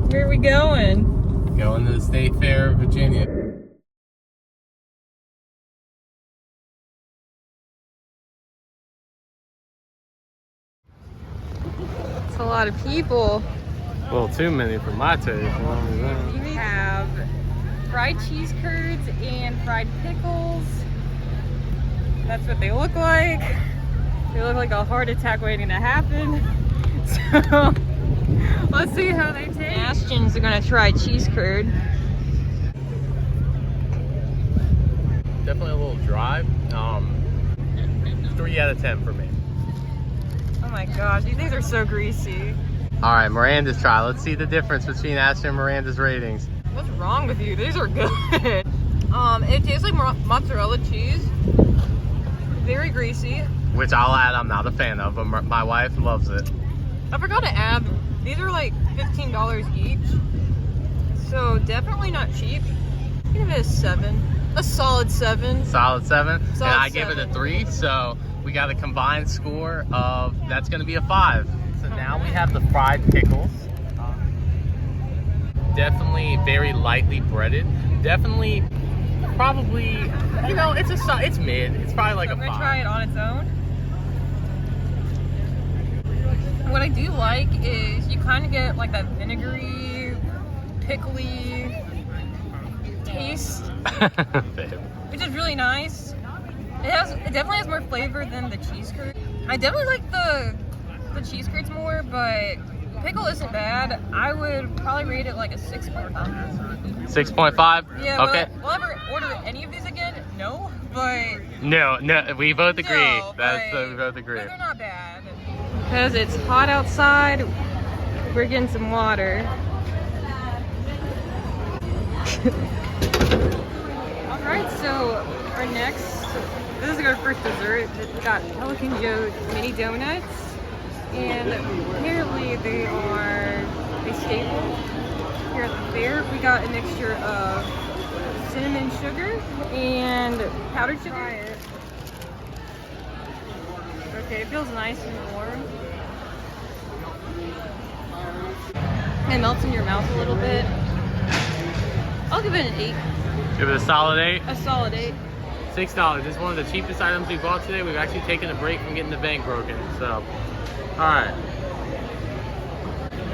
Where are we going? Going to the State Fair of Virginia. It's a lot of people. A little too many for my taste. We have fried cheese curds and fried pickles. That's what they look like. They look like a heart attack waiting to happen. So let's see how they taste. Ashton's gonna try cheese curd. Definitely a little dry. 3 out of 10 for me. Oh my gosh, these things are so greasy. All right, Miranda's try. Let's see the difference between Ashton and Miranda's ratings. What's wrong with you? These are good. It tastes like mozzarella cheese. Very greasy. Which I'll add, I'm not a fan of, but my wife loves it. I forgot to add, these are like $15 each. So definitely not cheap. Give it a 7. A solid 7. Solid 7. Solid and I give it a 3, so we got a combined score of, that's gonna be a 5. So now we have the fried pickles. Definitely very lightly breaded. Definitely, probably, you know, it's mid. It's probably like I'm a 5. gonna try it on its own. What I do like is you kind of get like that vinegary, pickly taste, which is really nice. It definitely has more flavor than the cheese curd. I definitely like the cheese curds more, but pickle isn't bad. I would probably rate it like a 6.5. 6.5? Yeah. Okay. Will I ever order any of these again? No, but No, we both agree. no, We both agree. but they're not bad. Because it's hot outside, we're getting some water. Alright, so our next, this is our first dessert. We got Pelican Joe mini donuts, and apparently they are a staple here at the fair. We got a mixture of cinnamon sugar and powdered sugar. Okay, it feels nice and warm. It melts in your mouth a little bit. I'll give it an 8. Give it a solid 8? A solid 8. $6. This is one of the cheapest items we bought today. We've actually taken a break from getting the bank broken. So, alright.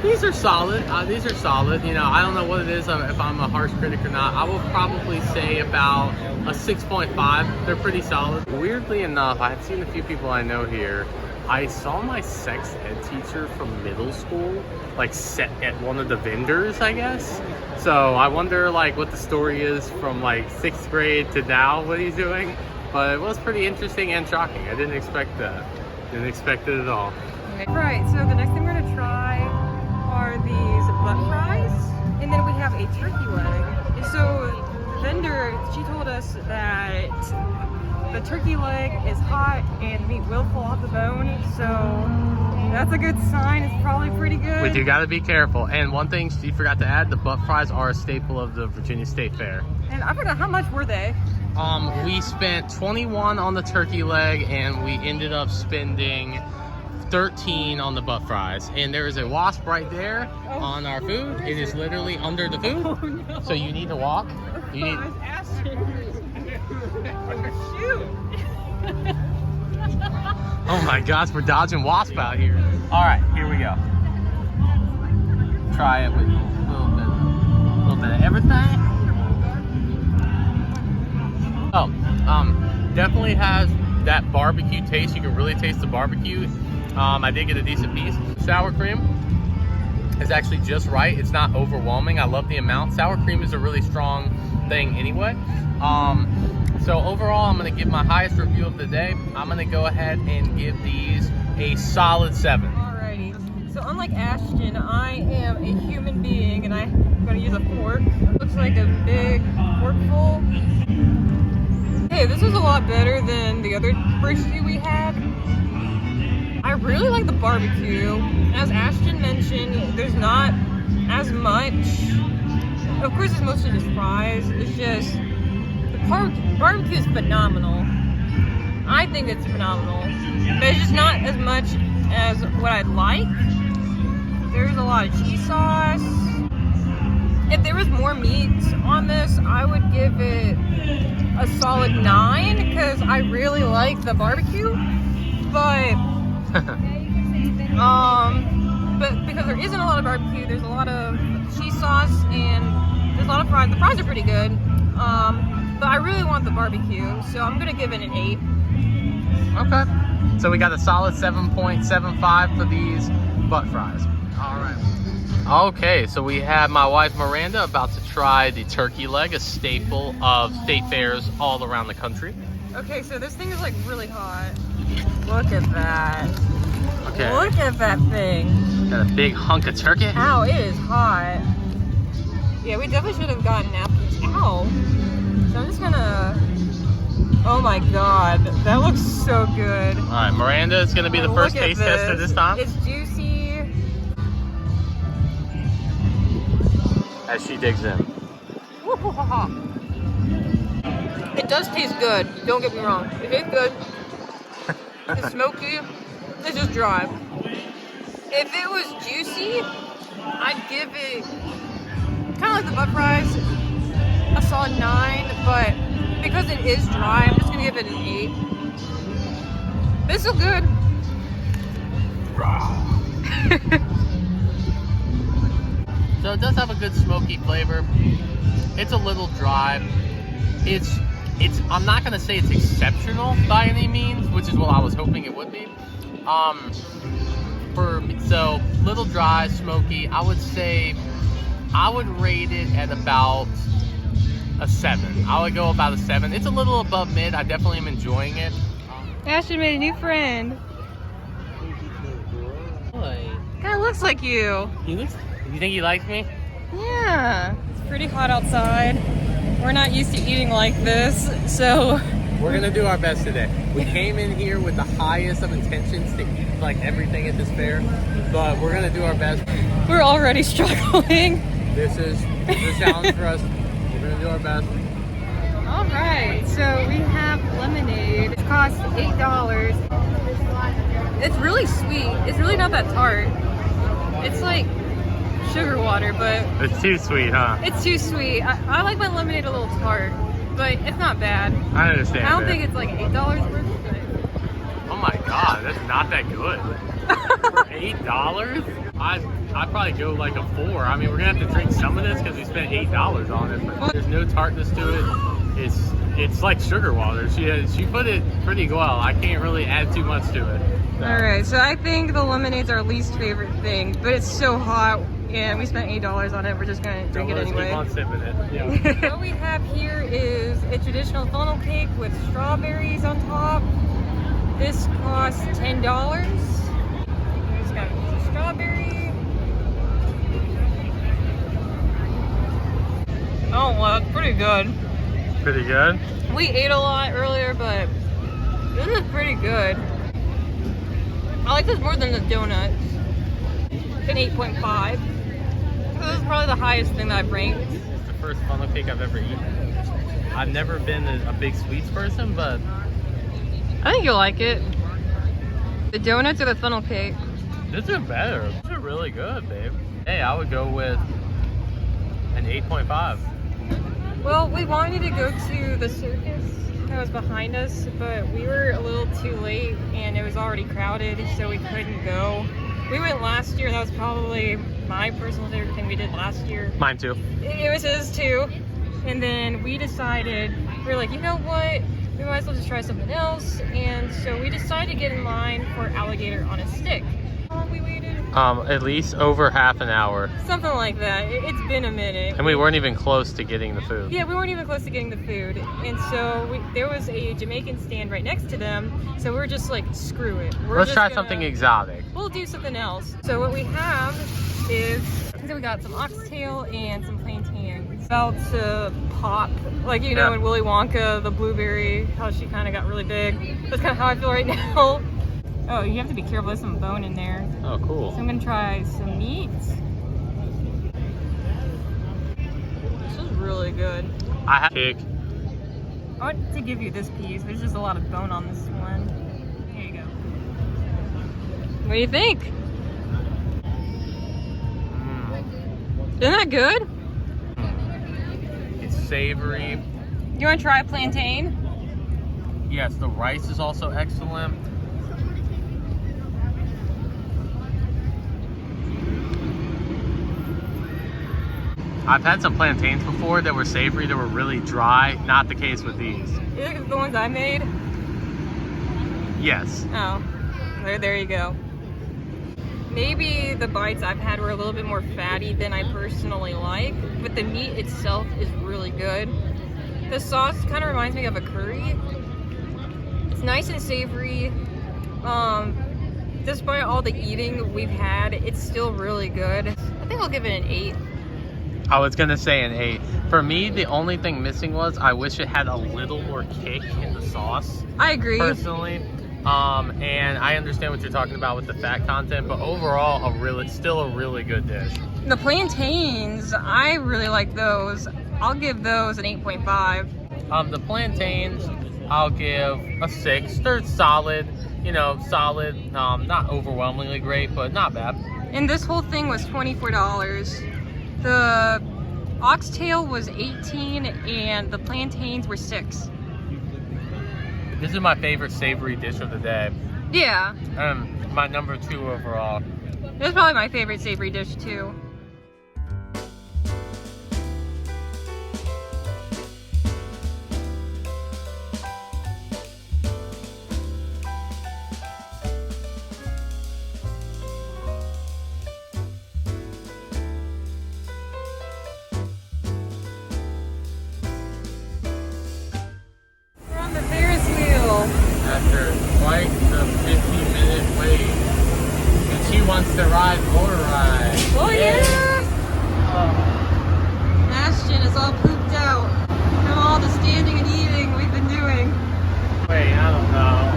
These are solid. These are solid. You know, I don't know what it is, if I'm a harsh critic or not. I will probably say about a 6.5. They're pretty solid. Weirdly enough, I had seen a few people I know here. I saw my sex ed teacher from middle school, like, set at one of the vendors, I guess. So I wonder, like, what the story is from, like, 6th grade to now, what he's doing. But it was pretty interesting and shocking. I didn't expect that. Didn't expect it at all. Right, so the next thing we're gonna try are these butt fries, and then we have a turkey leg. And so the vendor, she told us that the turkey leg is hot and the meat will fall off the bone, so that's a good sign. It's probably pretty good. But you gotta be careful. And one thing she forgot to add, the butt fries are a staple of the Virginia State Fair. And I forgot, how much were they? We spent 21 on the turkey leg, and we ended up spending 13 on the butt fries. And there is a wasp right there on our food. It is literally under the food. Oh, no. So you need to walk. You need... Shoot. Oh my gosh, we're dodging wasp out here. All right, here we go. Try it with a little bit of everything. Oh, definitely has that barbecue taste. You can really taste the barbecue. I did get a decent piece. Sour cream is actually just right. It's not overwhelming. I love the amount. Sour cream is a really strong thing anyway. So overall, I'm gonna give my highest review of the day. I'm gonna go ahead and give these a solid 7. Alrighty. So unlike Ashton, I am a human being, and I'm gonna use a fork. It looks like a big forkful. Hey, this is a lot better than the other brisket we had. I really like the barbecue. As Ashton mentioned, there's not as much. Of course, it's mostly just fries. It's just the barbecue is phenomenal. I think it's phenomenal. But it's just not as much as what I'd like. There's a lot of cheese sauce. If there was more meat on this, I would give it a solid 9 because I really like the barbecue. But but because there isn't a lot of barbecue, there's a lot of cheese sauce and there's a lot of fries. The fries are pretty good. But I really want the barbecue, so I'm gonna give it an 8. Okay. So we got a solid 7.75 for these butt fries. All right. Okay, so we have my wife Miranda about to try the turkey leg, a staple of state fairs all around the country. Okay, so this thing is like really hot. Look at that. Okay. Look at that thing. Got a big hunk of turkey. Ow, it is hot. Yeah, we definitely should have gotten napkins. Ow. So I'm just gonna... Oh my god, that looks so good. All right, Miranda is gonna be the first taste tester this time. It's juicy. As she digs in. It does taste good, don't get me wrong. It tastes good. It's smoky. It's just dry. If it was juicy, I'd give it, kind of like the butt fries, a solid 9, but because it is dry, I'm just gonna give it an 8. This is good. So it does have a good smoky flavor. It's a little dry. It's I'm not gonna say it's exceptional by any means, which is what I was hoping it would be. So little dry, smoky. I would say I would rate it at about a 7. I would go about a 7. It's a little above mid. I definitely am enjoying it. Ashton made a new friend. Boy. Kind of looks like you. You think he likes me? Yeah. It's pretty hot outside. We're not used to eating like this, so... We're gonna do our best today. We came in here with the highest of intentions to eat like everything at this fair, but we're gonna do our best. We're already struggling. This is a challenge for us. We're gonna do our best. All right, so we have lemonade. It costs $8. It's really sweet. It's really not that tart. It's like sugar water, but It's too sweet, huh? it's too sweet. I like my lemonade a little tart, but it's not bad. I understand. I don't that. think it's like $8 worth, but Oh my god, that's not that good. For $8? I'd probably go like a 4. I mean, we're gonna have to drink some of this because we spent $8 on it. But there's no tartness to it. It's like sugar water. She put it pretty well. I can't really add too much to it. So. all right, so I think the lemonade's our least favorite thing, but it's so hot and we spent $8 on it. We're just gonna drink it anyway. Keep on sipping it. Yeah. What we have here is a traditional funnel cake with strawberries on top. This costs $10. It's got a piece of strawberry. Oh, well, it's pretty good. Pretty good. We ate a lot earlier, but this is pretty good. I like this more than the donuts. It's an 8.5. This is probably the highest thing that I've ranked. It's the first funnel cake I've ever eaten. I've never been a big sweets person, but I think you'll like it. The donuts or the funnel cake? these are better. These are really good, babe. Hey, I would go with an 8.5. Well, we wanted to go to the circus that was behind us, but we were a little too late and it was already crowded, so we couldn't go. We went last year, that was probably my personal favorite thing we did last year. Mine too. It was his too. And then we decided, we were like, you know what? We might as well just try something else. And so we decided to get in line for alligator on a stick. How long we waited? At least over half an hour. Something like that. It's been a minute. And we weren't even close to getting the food. Yeah, we weren't even close to getting the food. And so there was a Jamaican stand right next to them. So we were just like, screw it. Let's try something exotic. We'll do something else. So what we have is, so we got some oxtail and some plantain. About to pop, like you know in Willy Wonka, the blueberry, how she kind of got really big. That's kind of how I feel right now. Oh, you have to be careful, there's some bone in there. Oh, cool. So I'm gonna try some meat. This is really good. I have cake. I want to give you this piece. There's just a lot of bone on this one. Here you go. What do you think? Isn't that good? savory. You want to try plantain? Yes, the rice is also excellent. I've had some plantains before that were savory, that were really dry. Not the case with these. You think it's the ones I made? Yes. Oh, there you go. Maybe the bites I've had were a little bit more fatty than I personally like, but the meat itself is really good. The sauce kind of reminds me of a curry. It's nice and savory. Despite all the eating we've had, it's still really good. I think I'll give it an 8. I was gonna say an 8. For me, the only thing missing was I wish it had a little more kick in the sauce. I agree. Personally. And I understand what you're talking about with the fat content, but overall, still a really good dish. The plantains, I really like those. I'll give those an 8.5. The plantains, I'll give a 6. They're solid, solid. Not overwhelmingly great, but not bad. And this whole thing was $24. The oxtail was 18 and the plantains were 6. This is my favorite savory dish of the day. Yeah. My number 2 overall. This is probably my favorite savory dish too. We're on the Ferris wheel. After quite the 15-minute wait. And she wants to ride more ride. Oh yeah! Ashton is all pooped out from all the standing and eating we've been doing. Wait, I don't know.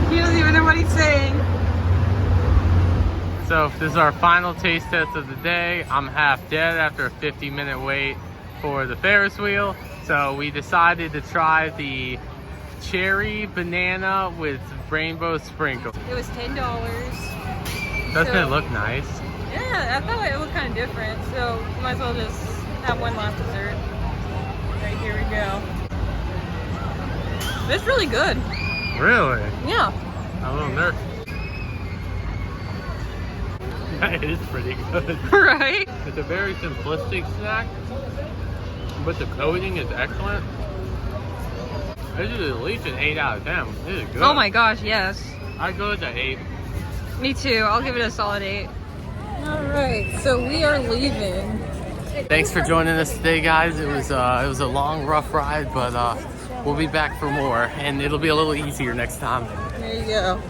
He doesn't even know what he's saying. So this is our final taste test of the day. I'm half dead after a 50-minute wait for the Ferris wheel. So we decided to try the cherry banana with rainbow sprinkles. It was $10. Doesn't it look nice? Yeah, I thought it looked kind of different, so might as well just have one last dessert. Right, here we go. It's really good. Really? Yeah. I'm a little nervous. That is pretty good. Right? It's a very simplistic snack, but the coating is excellent. This is at least an 8 out of 10. This is good. Oh my gosh, yes. I'd go with an 8. Me too. I'll give it a solid 8. Alright, so we are leaving. Thanks for joining us today, guys. It was a long, rough ride, but we'll be back for more, and it'll be a little easier next time. There you go.